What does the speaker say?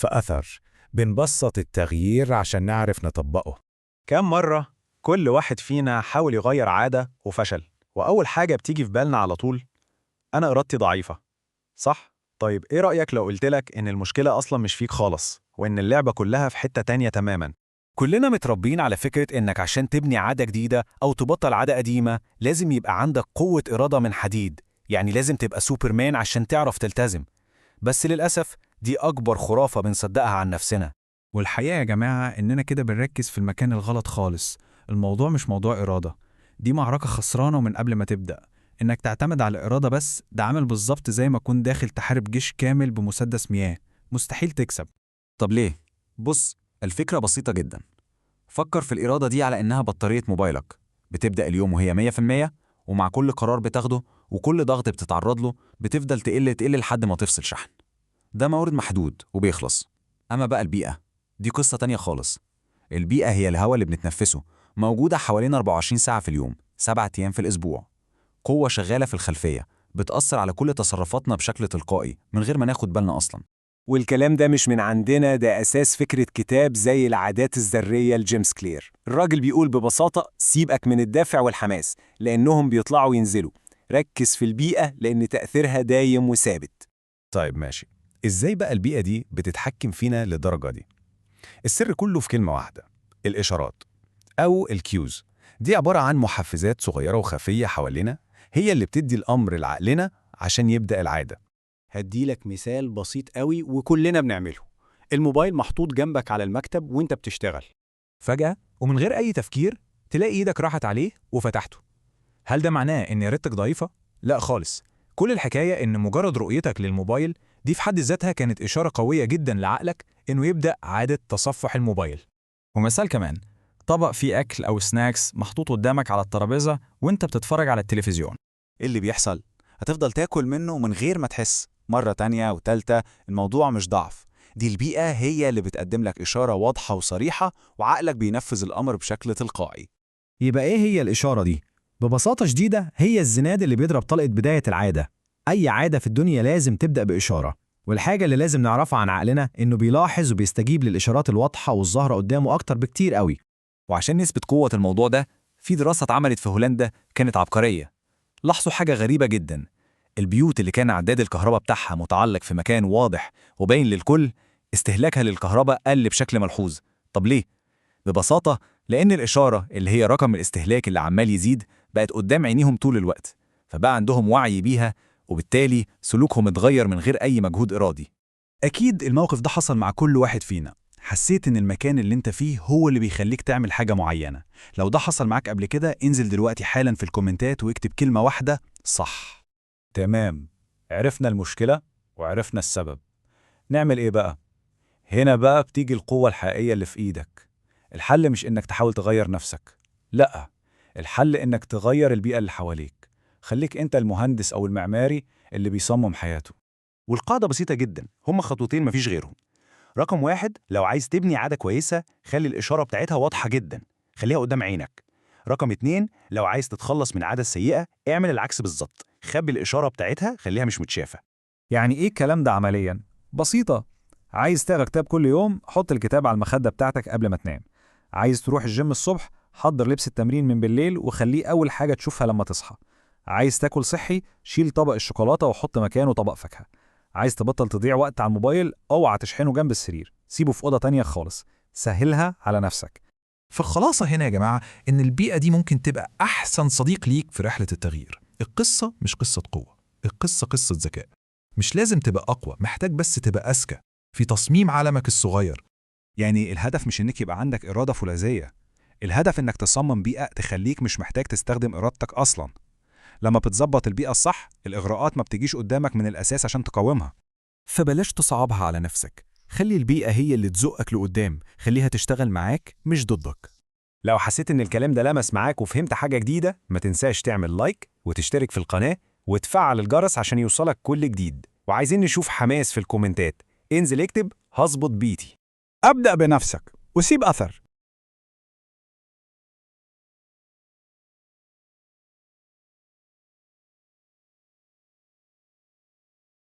فأثر بنبسط التغيير عشان نعرف نطبقه. كام مرة كل واحد فينا حاول يغير عادة وفشل، وأول حاجة بتيجي في بالنا على طول أنا إرادتي ضعيفة، صح؟ طيب إيه رأيك لو قلتلك إن المشكلة أصلاً مش فيك خالص، وإن اللعبة كلها في حتة تانية تماماً؟ كلنا متربيين على فكرة إنك عشان تبني عادة جديدة أو تبطل عادة قديمة لازم يبقى عندك قوة إرادة من حديد، يعني لازم تبقى سوبرمان عشان تعرف تلتزم. بس للأسف دي أكبر خرافة بنصدقها عن نفسنا. والحقيقة يا جماعة إننا كده بنركز في المكان الغلط خالص. الموضوع مش موضوع إرادة، دي معركة خسرانة من قبل ما تبدأ. إنك تعتمد على الإرادة بس ده عامل بالظبط زي ما تكون داخل تحارب جيش كامل بمسدس مياه، مستحيل تكسب. طب ليه؟ بص، الفكرة بسيطة جدا. فكر في الإرادة دي على إنها بطارية موبايلك، بتبدأ اليوم وهي 100%، ومع كل قرار بتاخده وكل ضغط بتتعرض له بتفضل تقل لحد ما تفصل شحن. ده مورد محدود وبيخلص. أما بقى البيئة، دي قصة تانية خالص. البيئة هي الهواء اللي بنتنفسه، موجودة حوالينا 24 ساعة في اليوم، 7 أيام في الأسبوع. قوة شغالة في الخلفية بتأثر على كل تصرفاتنا بشكل تلقائي من غير ما ناخد بالنا أصلا. والكلام ده مش من عندنا، ده أساس فكرة كتاب زي العادات الذرية لجيمس كلير. الراجل بيقول ببساطة سيبك من الدافع والحماس لأنهم بيطلعوا وينزلوا، ركز في البيئة لأن تأثيرها دايم وثابت. طيب ماشي، إزاي بقى البيئة دي بتتحكم فينا للدرجة دي؟ السر كله في كلمة واحدة: الإشارات أو الكيوز. دي عبارة عن محفزات صغيرة وخفية حوالينا، هي اللي بتدي الأمر لعقلنا عشان يبدأ العادة. هديلك مثال بسيط قوي وكلنا بنعمله. الموبايل محطوط جنبك على المكتب وانت بتشتغل، فجأة ومن غير أي تفكير تلاقي إيدك راحت عليه وفتحته. هل ده معناه إن إرادتك ضعيفة؟ لا خالص. كل الحكاية إن مجرد رؤيتك للموبايل دي في حد ذاتها كانت إشارة قوية جدا لعقلك إنه يبدأ عادة تصفح الموبايل. ومثال كمان، طبق فيه أكل أو سناكس محطوط قدامك على الترابيزة وإنت بتتفرج على التلفزيون. إيه اللي بيحصل؟ هتفضل تاكل منه من غير ما تحس، مرة تانية وتالتة. الموضوع مش ضعف، دي البيئة هي اللي بتقدم لك إشارة واضحة وصريحة، وعقلك بينفذ الأمر بشكل تلقائي. يبقى إيه هي الإشارة دي؟ ببساطة شديدة هي الزناد اللي بيضرب طلقة بداية العادة. أي عادة في الدنيا لازم تبدأ بإشارة، والحاجة اللي لازم نعرفها عن عقلنا إنه بيلاحظ وبيستجيب للإشارات الواضحة والظاهرة قدامه أكتر بكتير قوي. وعشان نثبت قوة الموضوع ده، في دراسة اتعملت في هولندا كانت عبقرية. لاحظوا حاجة غريبة جدا: البيوت اللي كان عداد الكهرباء بتاعها متعلق في مكان واضح وباين للكل، استهلاكها للكهرباء قل بشكل ملحوظ. طب ليه؟ ببساطة لأن الإشارة اللي هي رقم الاستهلاك اللي عمال يزيد بقت قدام عينيهم طول الوقت، فبقى عندهم وعي بيها، وبالتالي سلوكهم اتغير من غير أي مجهود إرادي. أكيد الموقف ده حصل مع كل واحد فينا. حسيت إن المكان اللي أنت فيه هو اللي بيخليك تعمل حاجة معينة. لو ده حصل معاك قبل كده انزل دلوقتي حالا في الكومنتات واكتب كلمة واحدة صح. تمام، عرفنا المشكلة وعرفنا السبب. نعمل إيه بقى؟ هنا بقى بتيجي القوة الحقيقية اللي في إيدك. الحل مش إنك تحاول تغير نفسك، لأ، الحل إنك تغير البيئة اللي حواليك. خليك أنت المهندس أو المعماري اللي بيصمم حياته. والقاعدة بسيطة جدا، هما خطوتين مفيش غيرهم. رقم 1، لو عايز تبني عادة كويسة خلي الإشارة بتاعتها واضحة جدا، خليها قدام عينك. رقم 2، لو عايز تتخلص من عادة سيئة اعمل العكس بالظبط، خبي الإشارة بتاعتها خليها مش متشافة. يعني إيه الكلام ده عملياً؟ بسيطة. عايز تقرأ كتاب كل يوم، حط الكتاب على المخدة بتاعتك قبل ما تنام. عايز تروح الجيم الصبح، حضر لبس التمرين من بالليل وخليه أول حاجة تشوفها لما تصحى. عايز تاكل صحي، شيل طبق الشوكولاتة وحط مكانه طبق فاكهة. عايز تبطل تضيع وقت على الموبايل، اوعى تشحنه جنب السرير، سيبه في أوضة تانية خالص. سهلها على نفسك. فالخلاصة هنا يا جماعة إن البيئة دي ممكن تبقى أحسن صديق ليك في رحلة التغيير. القصة مش قصة قوة، القصة قصة ذكاء. مش لازم تبقى أقوى، محتاج بس تبقى أذكى في تصميم عالمك الصغير. يعني الهدف مش إنك يبقى عندك إرادة فولاذية، الهدف إنك تصمم بيئة تخليك مش محتاج تستخدم إرادتك أصلاً. لما بتظبط البيئة الصح، الإغراءات ما بتجيش قدامك من الأساس عشان تقاومها. فبلاش تصعبها على نفسك، خلي البيئة هي اللي تزقك لقدام، خليها تشتغل معاك مش ضدك. لو حسيت إن الكلام ده لمس معاك وفهمت حاجة جديدة، ما تنساش تعمل لايك وتشترك في القناة وتفعل الجرس عشان يوصلك كل جديد. وعايزين نشوف حماس في الكومنتات، انزل اكتب هظبط بيتي. أبدأ بنفسك وسيب أثر.